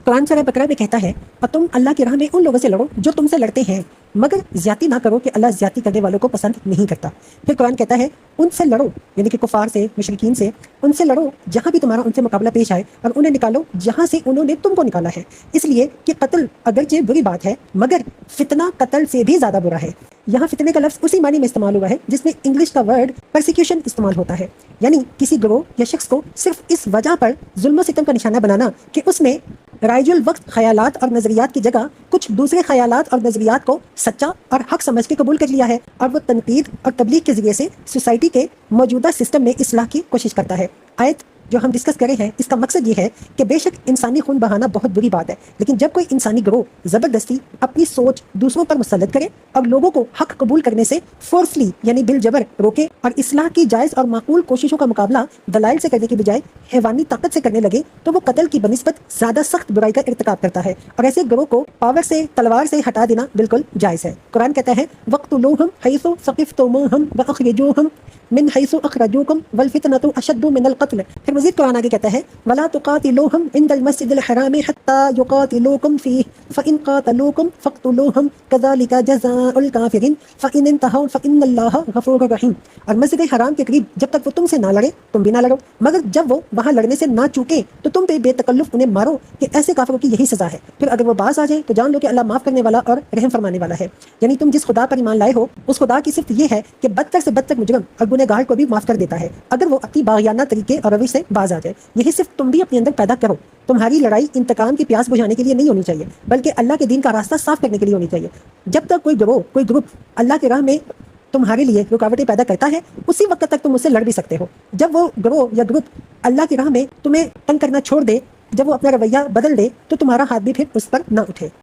कुरान सूरह बकरा में कहता है और तुम अल्लाह की राह में उन लोगों से लड़ो जो तुमसे लड़ते हैं, मगर ज्यादा ना करो कि अल्लाह ज्यादा करने वालों को पसंद नहीं करता। फिर कुरान कहता है उनसे लड़ो, यानी कि कुफार से, मुशरिकीन से, उनसे लड़ो जहाँ भी तुम्हारा उनसे मुकाबला पेश आए, और उन्हें निकालो जहाँ से उन्होंने तुमको निकाला है, इसलिए कि कत्ल अगरचे बुरी बात है मगर फितना कत्ल से भी ज्यादा बुरा है। यहाँ फितने का लफ्ज़ उसी मानी में इस्तेमाल हुआ है जिसमें इंग्लिश का वर्ड परसिक्यूशन इस्तेमाल होता है, यानी किसी गिरोह या शख्स को सिर्फ इस वजह पर जुल्म सितम का निशाना बनाना कि उसने राइजुल वक्त ख्यालात और नज़रियात की जगह कुछ दूसरे ख्यालात और नज़रियात को सच्चा और हक समझ के कबूल कर लिया है, और वो तनकीद और तबलीग के ज़रिए से सोसाइटी के मौजूदा सिस्टम में इस्लाह की कोशिश करता है। आयत जो हम डिस्कस कर रहे हैं इसका मकसद ये है कि बेशक इंसानी खून बहाना बहुत बुरी बात है, लेकिन जब कोई इंसानी गिरोह ज़बरदस्ती अपनी सोच दूसरों पर मुसल्लत करे और लोगों को हक कबूल करने से फोर्सली यानी बिल जबर रोके और इस्लाह की जायज़ और माकूल कोशिशों का मुकाबला दलाइल से करने की बजाय हैवानी ताकत से करने लगे, तो वो कत्ल की बनिस्बत ज़्यादा सख्त बुराई का इर्तिकाब करता है, और ऐसे गिरोह को पावर से, तलवार से हटा देना बिल्कुल जायज़ है। कुरान कहता है वक़्तुलूहुम हैसु सक़िफ़्तुमूहुम व अख़रिजूहुम मिन हैसु अख़रजूकुम वल फितनतु अशद्दु मिनल क़त्ल। फिर मज़ीद कुरान आगे कहता है वला तुक़ातिलूहुम इंदल मस्जिदिल हराम हत्ता युक़ातिलूकुम फ़ीह फ़इन क़ातलूकुम फ़क़्तुलूहुम कज़ालिका जज़ाउल काफ़िरीन फ़इन इंतहौ फ़इन्नल्लाहा गफ़ूरुर रहीम। और मस्जिद हराम के करीब जब तक वो तुमसे ना लड़े तुम भी ना लड़ो, मगर जब वो वहाँ लड़ने से ना चूके तो तुम पे बेतकल्लुफ़ उन्हें मारो कि ऐसे काफिरों की यही सज़ा है। फिर अगर वो बाज आ जाए तो जान लो कि अल्लाह माफ़ करने वाला और रहम फरमाने वाला है। यानी तुम जिस खुदा पर ईमान लाए हो उस खुदा की सिर्फ ये है कि बदतर से बदतर मुजरम और गुनहगार को भी माफ़ कर देता है अगर वो अपनी बागियाना तरीके और रविश से बाज आ जाए। यही सिर्फ तुम भी अपने अंदर पैदा करो। तुम्हारी लड़ाई इंतकाम की प्यास बुझाने के लिए नहीं होनी चाहिए, बल्कि अल्लाह के दीन का रास्ता साफ करने के लिए होनी चाहिए। जब तक कोई गिरोह, कोई ग्रुप अल्लाह की राह में तुम्हारे लिए रुकावटें पैदा करता है, उसी वक्त तक तुम उससे लड़ भी सकते हो। जब वो गिरोह या ग्रुप अल्लाह की राह में तुम्हें तंग करना छोड़ दे, जब वो अपना रवैया बदल दे, तो तुम्हारा हाथ भी फिर उस पर ना उठे।